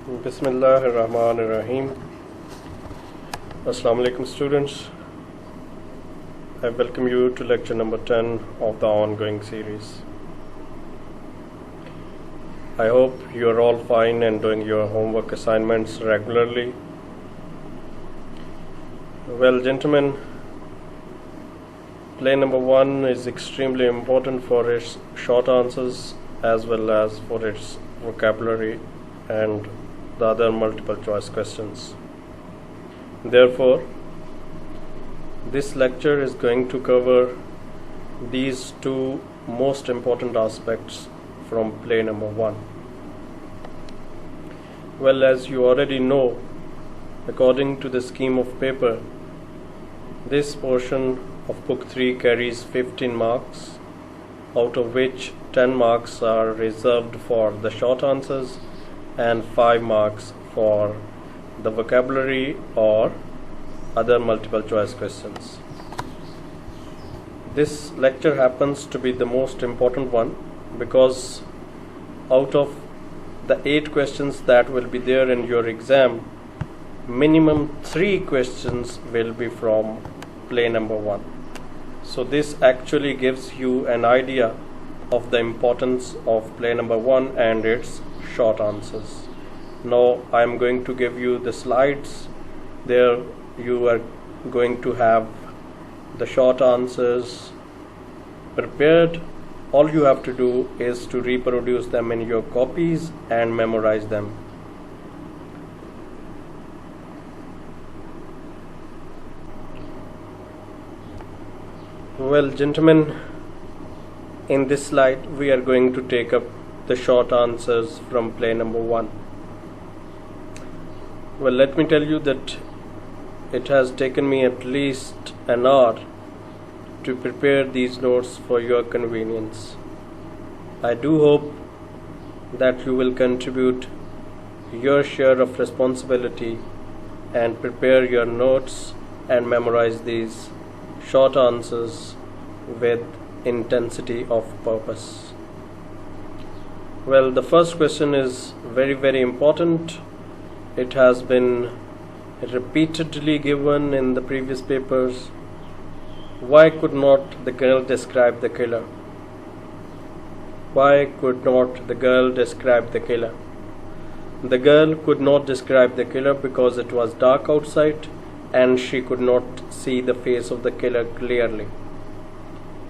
Bismillahirrahmanirrahim. Assalamu alaikum students. I welcome you to lecture number 10 of the ongoing series. I hope you are all fine and doing your homework assignments regularly. Well, gentlemen, play number 1 is extremely important for its short answers as well as for its vocabulary and the other multiple choice questions. Therefore, this lecture is going to cover these two most important aspects from play number 1. Well, as you already know, according to the scheme of paper, this portion of book 3 carries 15 marks, out of which 10 marks are reserved for the short answers and 5 marks for the vocabulary or other multiple choice questions. This lecture happens to be the most important one because out of the 8 questions that will be there in your exam, minimum 3 questions will be from play number 1. So this actually gives you an idea of the importance of play number 1 and its short answers. Now I am going to give you the slides. There you are going to have the short answers prepared. All you have to do is to reproduce them in your copies and memorize them. Well, gentlemen, in this slide we are going to take up the short answers from play number 1. Well, let me tell you that it has taken me at least an hour to prepare these notes for your convenience. I do hope that you will contribute your share of responsibility and prepare your notes and memorize these short answers with intensity of purpose. Well, the first question is very important. It has been repeatedly given in the previous papers. Why could not the girl describe the killer? Why could not the girl describe the killer? The girl could not describe the killer because it was dark outside and she could not see the face of the killer clearly.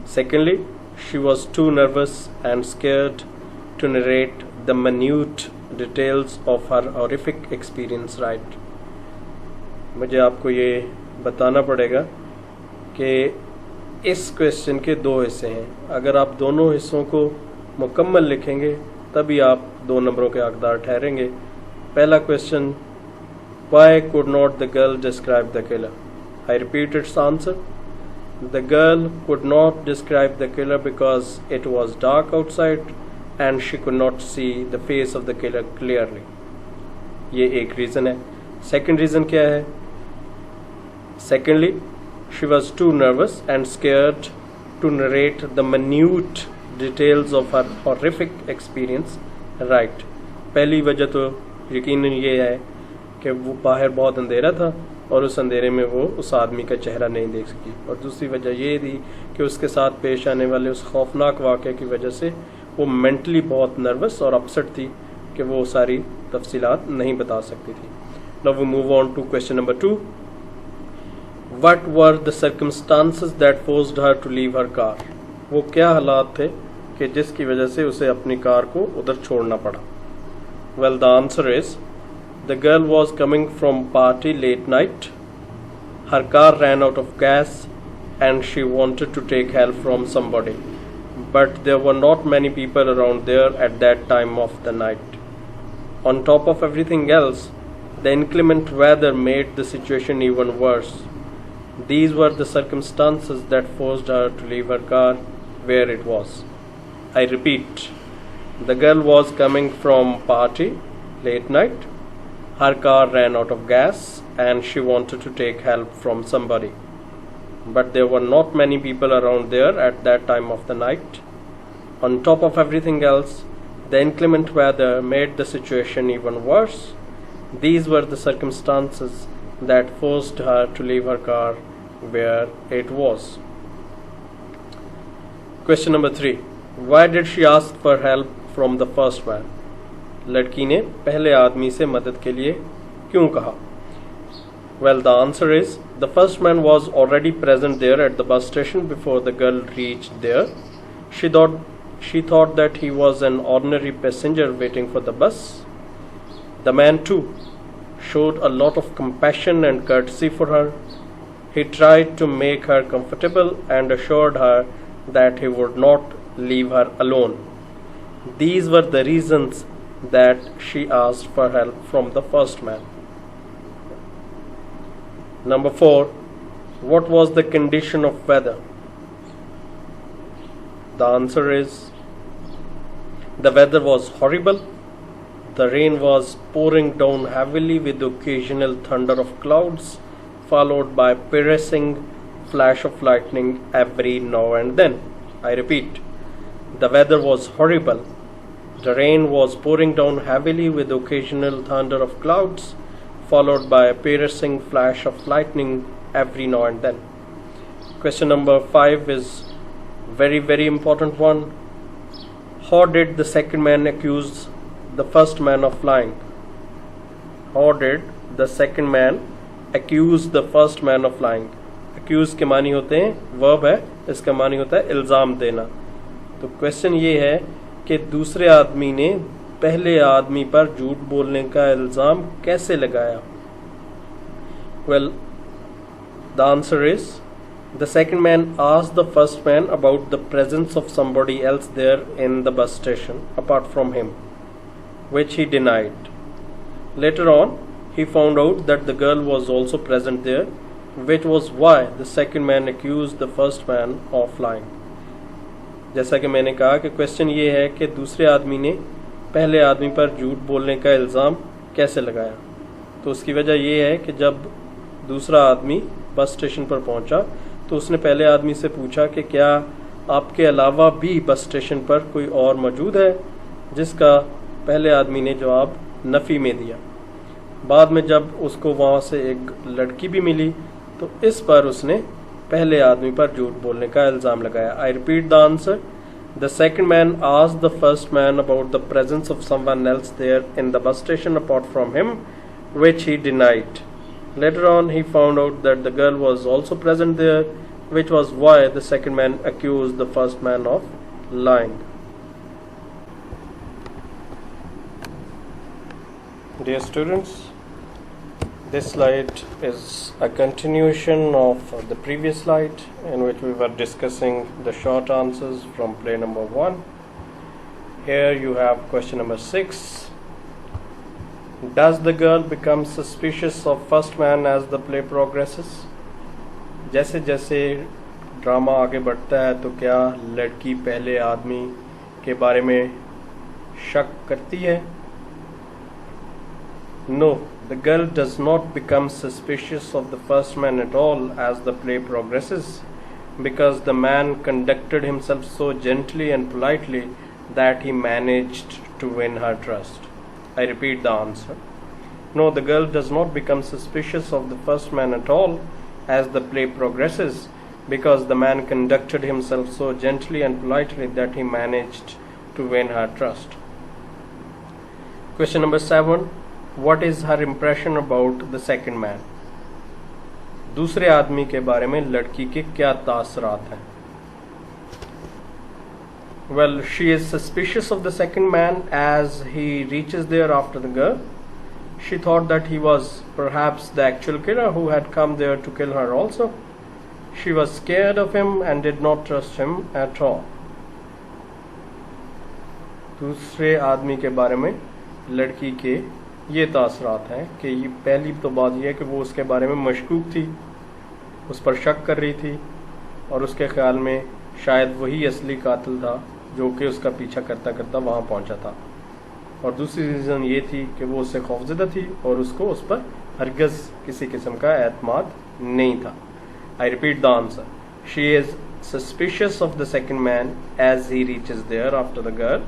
Secondly, she was too nervous and scared to narrate the minute details of her horrific experience right. मुझे आपको ये बताना पड़ेगा कि इस question के 2 हिस्से हैं. अगर आप दोनों हिस्सों को मुकम्मल लिखेंगे तभी आप 2 नंबरों के हकदार ठहरेंगे. पहला question, why could not the girl describe the killer? I repeat its answer. The girl could not describe the killer because it was dark outside and she could not see the face of the killer clearly. ये एक reason है. Second reason क्या है? Secondly, she was too nervous and scared to narrate the minute details of her horrific experience right. पहली वजह तो यकीनन ये है कि वो बाहर बहुत अंधेरा था और उस अंधेरे में वो उस आदमी का चेहरा नहीं देख सकी. और दूसरी वजह ये थी कि उसके साथ पेश आने वाले उस खौफनाक वाक़े की वजह से वो मेंटली बहुत नर्वस और अपसेट थी कि वो सारी तफसीलात नहीं बता सकती थी. Now we move on to question number 2. What were the circumstances that forced her to leave her car? वो क्या हालात थे कि जिसकी वजह से उसे अपनी कार को उधर छोड़ना पड़ा? Well, the answer is the girl was coming from party late night. Her car ran out of gas and she wanted to take help from somebody. But there were not many people around there at that time of the night. On top of everything else, the inclement weather made the situation even worse. These were the circumstances that forced her to leave her car where it was. I repeat, the girl was coming from party late night. Her car ran out of gas and she wanted to take help from somebody. But there were not many people around there at that time of the night. On top of everything else, the inclement weather made the situation even worse. These were the circumstances that forced her to leave her car where it was. Question number 3. Why did she ask for help from the first man? लड़की ने पहले आदमी से मदद के लिए क्यों कहा? Well, the answer is the first man was already present there at the bus station before the girl reached there. She thought that he was an ordinary passenger waiting for the bus. The man too showed a lot of compassion and courtesy for her. He tried to make her comfortable and assured her that he would not leave her alone. These were the reasons that she asked for help from the first man. Number 4. What was the condition of weather? The answer is the weather was horrible. The rain was pouring down heavily with occasional thunder of clouds, followed by piercing flash of lightning every now and then. I repeat, the weather was horrible. The rain was pouring down heavily with occasional thunder of clouds, followed by a piercing flash of lightning every now and then. Question number 5 is very important one. How did the second man accuse the first man of lying? How did the second man accuse the first man of lying? Accuse के मानी होते हैं verb है, इसका मानी होता है इल्ज़ाम देना. तो क्वेश्चन ये है कि दूसरे आदमी ने पहले आदमी पर झूठ बोलने का इल्ज़ाम कैसे लगाया? Well, the answer is the second man asked the first man about the presence of somebody else there in the bus station apart from him, which he denied. Later on, he found out that the girl was also present there, which was why the second man accused the first man of lying. जैसा कि मैंने कहा कि question ये है कि दूसरे आदमी ने पहले आदमी पर झूठ बोलने का इल्ज़ाम कैसे लगाया. तो उसकी वजह ये है कि जब दूसरा आदमी बस स्टेशन पर पहुंचा तो उसने पहले आदमी से पूछा कि क्या आपके अलावा भी बस स्टेशन पर कोई और मौजूद है, जिसका पहले आदमी ने जवाब नफ़ी में दिया. बाद में जब उसको वहाँ से एक लड़की भी मिली तो इस पर उसने पहले आदमी पर झूठ बोलने का इल्ज़ाम लगाया. I repeat the answer. The second man asked the first man about the presence of someone else there in the bus station apart from him, which he denied. Later on, he found out that the girl was also present there, which was why the second man accused the first man of lying. Dear students, this slide is a continuation of the previous slide in which we were discussing the short answers from play number 1. Here you have question number 6. Does the girl become suspicious of first man as the play progresses? जैसे जैसे drama आगे बढ़ता है तो क्या लड़की पहले आदमी के बारे में शक करती है? No, the girl does not become suspicious of the first man at all as the play progresses, because the man conducted himself so gently and politely that he managed to win her trust. I repeat the answer. No, the girl does not become suspicious of the first man at all as the play progresses, because the man conducted himself so gently and politely that he managed to win her trust. Question number 7. What is her impression about the second man? दूसरे आदमी के बारे में लड़की के क्या तासरात हैं? Well, she is suspicious of the second man as he reaches there after the girl. She thought that he was perhaps the actual killer who had come there to kill her also. She was scared of him and did not trust him at all. दूसरे आदमी के बारे में लड़की के ये तासरात हैं कि ये पहली तो बात यह है कि वो उसके बारे में मशकूक थी, उस पर शक कर रही थी और उसके ख्याल में शायद वही असली कातिल था जो कि उसका पीछा करता करता वहाँ पहुँचा था. और दूसरी रीज़न ये थी कि वो उससे खौफज़दा थी और उसको उस पर हरगिज़ किसी किस्म का एतमाद नहीं था. I repeat the answer. She is suspicious of the second man as he reaches there after the girl.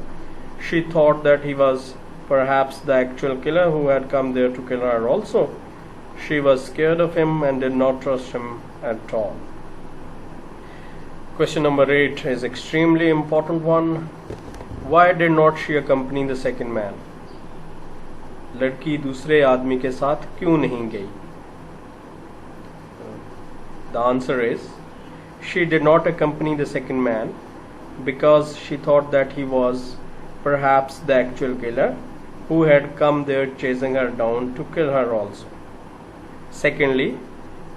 She thought that he was perhaps the actual killer who had come there to kill her also. She was scared of him and did not trust him at all. Question number 8 is extremely important one. Why did not she accompany the second man? लड़की दूसरे आदमी के साथ क्यों नहीं गई? The answer is, she did not accompany the second man because she thought that he was perhaps the actual killer who had come there chasing her down to kill her also. Secondly,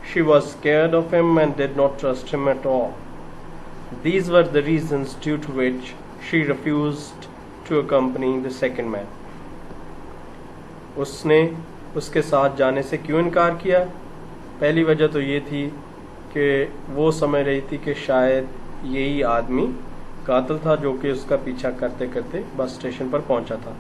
she was scared of him and did not trust him at all. These were the reasons due to which she refused to accompany the second man. उसने उसके साथ जाने से क्यों इनकार किया? पहली वजह तो ये थी कि वो समझ रही थी कि शायद यही आदमी कातिल था जो कि उसका पीछा करते करते बस स्टेशन पर पहुंचा था,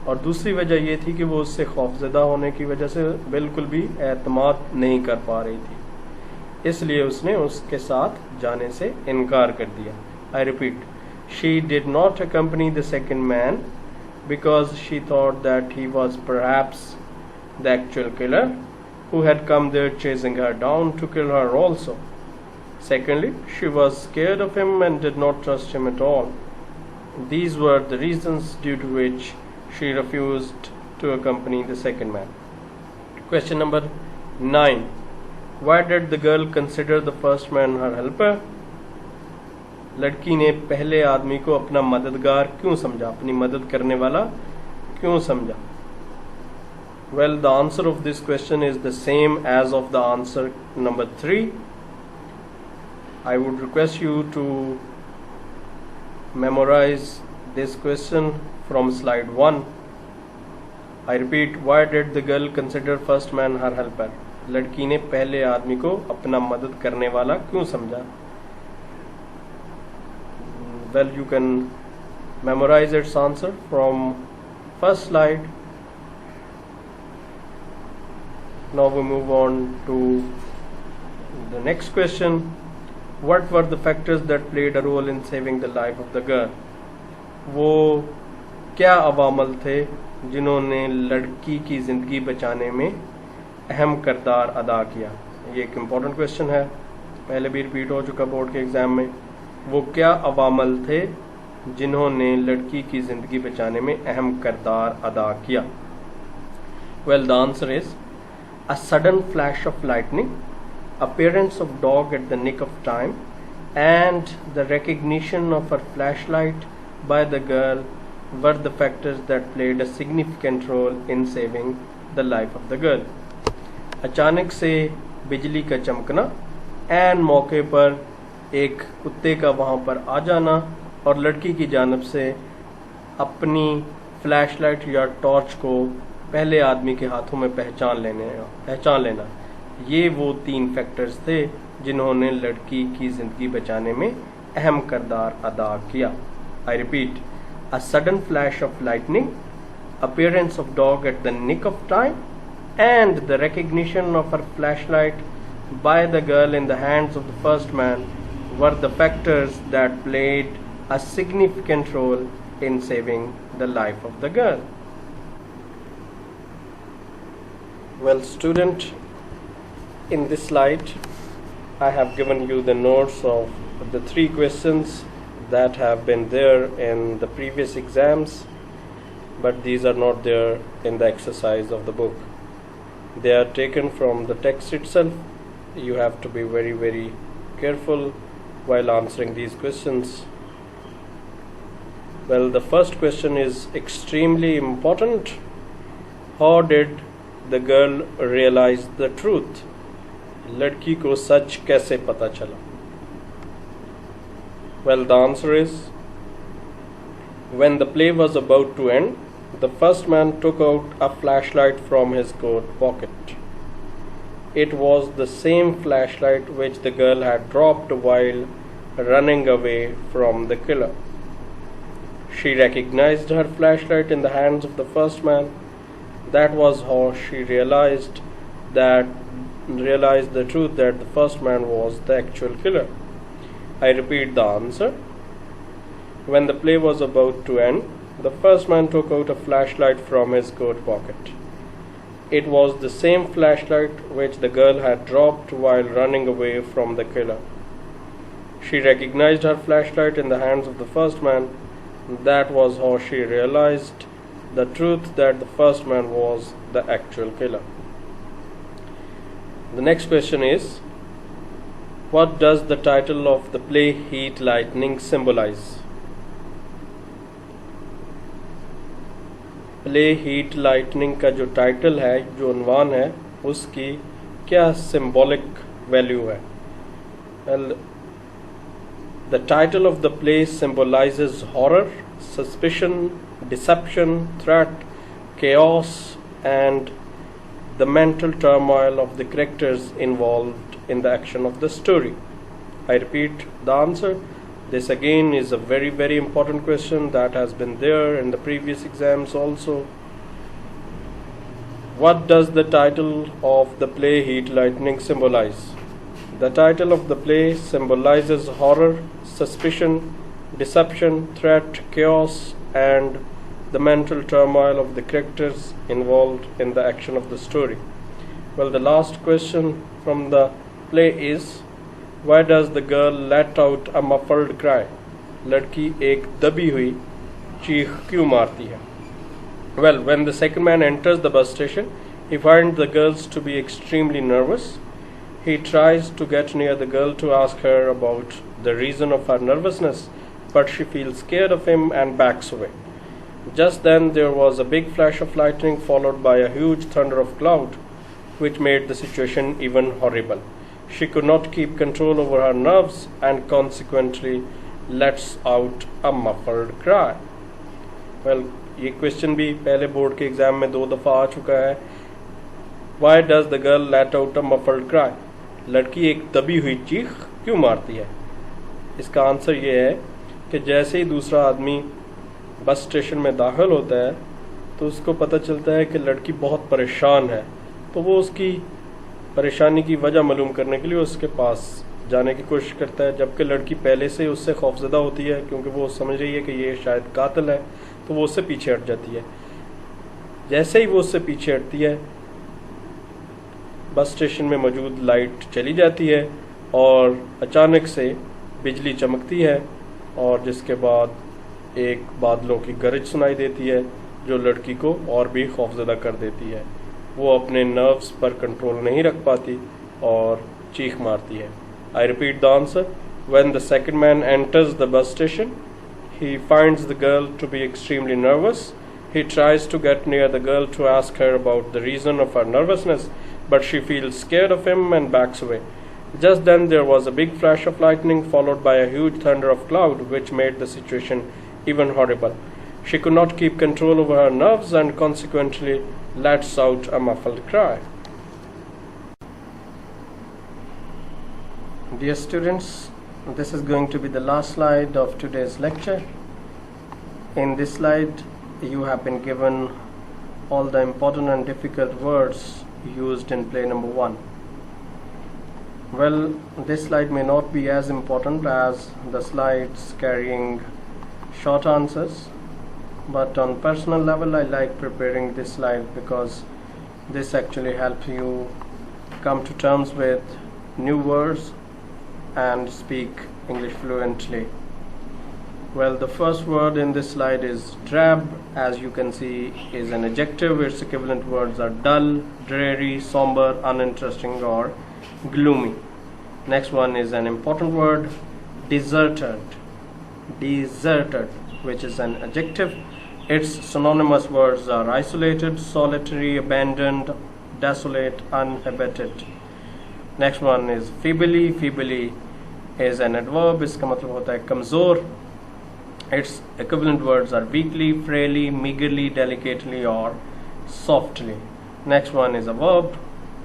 और दूसरी वजह ये थी कि वो उससे खौफजदा होने की वजह से बिल्कुल भी एतमाद नहीं कर पा रही थी, इसलिए उसने उसके साथ जाने से इनकार कर दिया. I repeat, she did not accompany the second man because she thought that he was perhaps the actual killer who had come there chasing her down to kill her also. Secondly, she was scared of him and did not trust him at all. These were the reasons due to which she refused to accompany the second man. Question number 9. Why did the girl consider the first man her helper? लड़की ने पहले आदमी को अपना मददगार क्यों समझा, अपनी मदद करने वाला क्यों समझा? Well, the answer of this question is the same as of the answer number 3. I would request you to memorize this question from slide 1. I repeat, why did the girl consider first man her helper? लड़की ने पहले आदमी को अपना मदद करने वाला क्यों समझा? Well, you can memorize its answer from first slide. Now we move on to the next question. What were the factors that played a role in saving the life of the girl? वो क्या अवामल थे जिन्होंने लड़की की ज़िंदगी बचाने में अहम किरदार अदा किया? ये एक इम्पॉर्टेंट क्वेश्चन है, पहले भी रिपीट हो चुका बोर्ड के एग्ज़ाम में. वो क्या अवामल थे जिन्होंने लड़की की ज़िंदगी बचाने में अहम किरदार अदा किया? Well, the answer is a sudden flash of lightning, appearance of dog at the nick of time, and the recognition of her flashlight by the girl were the factors that played a significant role in saving the life of the girl. अचानक से बिजली का चमकना, ऐन मौके पर एक कुत्ते का वहाँ पर आ जाना और लड़की की जानब से अपनी फ्लैशलाइट या टॉर्च को पहले आदमी के हाथों में पहचान लेना, ये वो 3 फैक्टर्स थे जिन्होंने लड़की की ज़िंदगी बचाने में अहम किरदार अदा किया. I repeat, a sudden flash of lightning, appearance of dog at the nick of time, and the recognition of her flashlight by the girl in the hands of the first man were the factors that played a significant role in saving the life of the girl. Well, student, in this slide I have given you the notes of the 3 questions that have been there in the previous exams, but these are not there in the exercise of the book. They are taken from the text itself. You have to be very, very careful while answering these questions. Well, the first question is extremely important. How did the girl realize the truth? लड़की को सच कैसे पता चला? Well, the answer is, when the play was about to end, the first man took out a flashlight from his coat pocket. It was the same flashlight which the girl had dropped while running away from the killer. She recognized her flashlight in the hands of the first man. That was how she realized the truth that the first man was the actual killer. I repeat the answer. When the play was about to end, The first man took out a flashlight from his coat pocket. It was the same flashlight which the girl had dropped while running away from the killer. She recognized her flashlight in the hands of the first man. That was how she realized the truth that the first man was the actual killer. The next question is, what does the title of the play Heat Lightning symbolize? Play heat lightning का जो title है, जो उन्वान है, उसकी क्या symbolic value है? Well, the title of the play symbolizes horror, suspicion, deception, threat, chaos, and the mental turmoil of the characters involved in the action of the story. I repeat the answer. This again is a very, very important question that has been there in the previous exams also. What does the title of the play Heat Lightning symbolize? The title of the play symbolizes horror, suspicion, deception, threat, chaos, and the mental turmoil of the characters involved in the action of the story. Well, the last question from the play is, why does the girl let out a muffled cry? लड़की एक दबी हुई चीख क्यों मारती है? Well, when the second man enters the bus station, he finds the girls to be extremely nervous. He tries to get near the girl to ask her about the reason of her nervousness, but she feels scared of him and backs away. Just then there was a big flash of lightning followed by a huge thunder of cloud, which made the situation even horrible. She could not keep control over her nerves and consequently lets out a muffled cry. Well, ये question भी पहले board के exam में 2 दफ़ा आ चुका है. Why does the girl let out a muffled cry? लड़की एक दबी हुई चीख क्यों मारती है? इसका आंसर ये है कि जैसे ही दूसरा आदमी बस स्टेशन में दाखिल होता है तो उसको पता चलता है कि लड़की बहुत परेशान है, तो वो उसकी परेशानी की वजह मालूम करने के लिए उसके पास जाने की कोशिश करता है, जबकि लड़की पहले से उससे खौफजदा होती है क्योंकि वो समझ रही है कि ये शायद कातिल है, तो वो उससे पीछे हट जाती है. जैसे ही वो उससे पीछे हटती है, बस स्टेशन में मौजूद लाइट चली जाती है और अचानक से बिजली चमकती है और जिसके बाद एक बादलों की गरज सुनाई देती है जो लड़की को और भी खौफजदा कर देती है. वो अपने नर्व्स पर कंट्रोल नहीं रख पाती और चीख मारती है. I repeat the answer. When the second man enters the bus station, he finds the girl to be extremely nervous. He tries to get near the girl to ask her about the reason of her nervousness, but she feels scared of him and backs away. Just then there was a big flash of lightning followed by a huge thunder of cloud, which made the situation even horrible. She could not keep control over her nerves and consequently lets out a muffled cry. Dear students, this is going to be the last slide of today's lecture. In this slide, you have been given all the important and difficult words used in play number 1. Well, this slide may not be as important as the slides carrying short answers, but on personal level I like preparing this slide because this actually helps you come to terms with new words and speak English fluently. Well, the first word in this slide is drab. As you can see, is an adjective. Its equivalent words are dull, dreary, somber, uninteresting, or gloomy. Next one is an important word, deserted. Deserted, which is an adjective. Its synonymous words are isolated, solitary, abandoned, desolate, uninhabited. Next one is feebly. Feebly is an adverb. इसका मतलब होता है कमज़ोर. Its equivalent words are weakly, frailly, meagerly, delicately, or softly. Next one is a verb,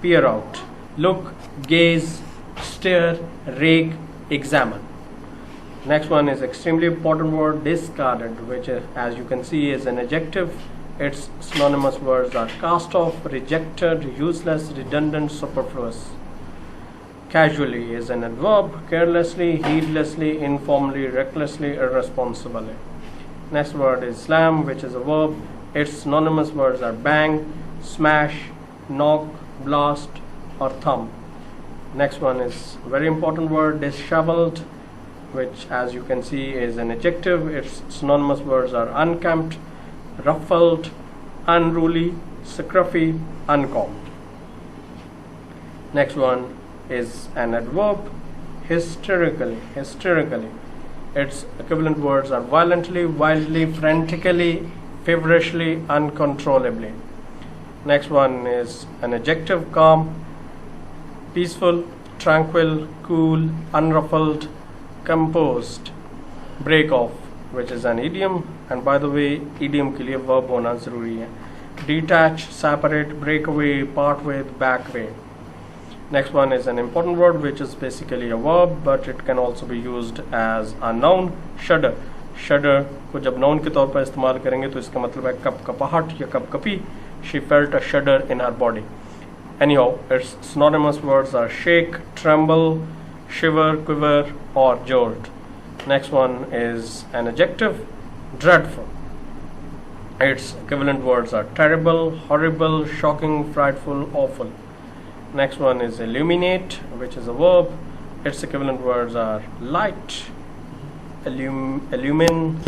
peer out. Look, gaze, stare, rake, examine. Next one is extremely important word, discarded, which is, as you can see, is an adjective. Its synonymous words are cast off, rejected, useless, redundant, superfluous. Casually is an adverb. Carelessly, heedlessly, informally, recklessly, irresponsibly. Next word is slam, which is a verb. Its synonymous words are bang, smash, knock, blast, or thump. Next one is very important word, disheveled, which as you can see is an adjective. Its synonymous words are unkempt, ruffled, unruly, scruffy, uncombed. Next one is an adverb, hysterically. Its equivalent words are violently, wildly, frantically, feverishly, uncontrollably. Next one is an adjective, calm, peaceful, tranquil, cool, unruffled, composed. Break off, which is an idiom, and by the way idiom के लिए verb होना ज़रूरी है. Detach, separate, break away, part with, back way. Next one is an important word which is basically a verb, but it can also be used as a noun. Shudder. Shudder को जब noun के तौर पर इस्तेमाल करेंगे तो इसका मतलब है कपकपाहट या कपकपी. She felt a shudder in her body. Anyhow, its synonymous words are shake, tremble, shiver, quiver, or jolt. Next one is an adjective, dreadful. Its equivalent words are terrible, horrible, shocking, frightful, awful. Next one is illuminate, which is a verb. Its equivalent words are light, illumine,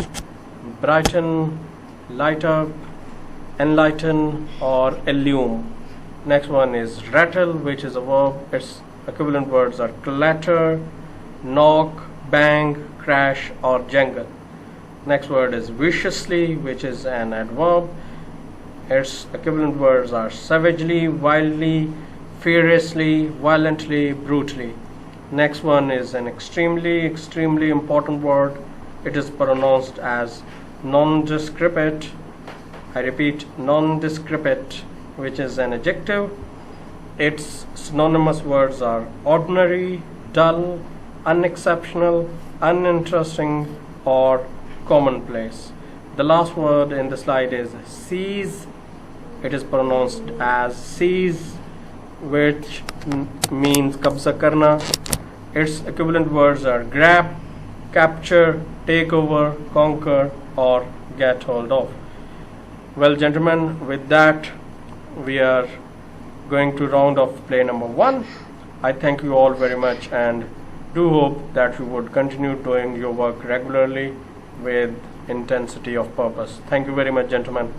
brighten, light up, enlighten, or illume. Next one is rattle, which is a verb. Its equivalent words are clatter, knock, bang, crash, or jangle. Next word is viciously, which is an adverb. Its equivalent words are savagely, wildly, furiously, violently, brutally. Next one is an extremely important word. It is pronounced as nondescript. I repeat, nondescript, which is an adjective. Its synonymous words are ordinary, dull, unexceptional, uninteresting, or commonplace. The last word in the slide is seize. It is pronounced as seize, which means kabza karna. Its equivalent words are grab, capture, take over, conquer, or get hold of. Well, gentlemen, with that we are going to round off play number 1. I thank you all very much and do hope that you would continue doing your work regularly with intensity of purpose. Thank you very much, gentlemen.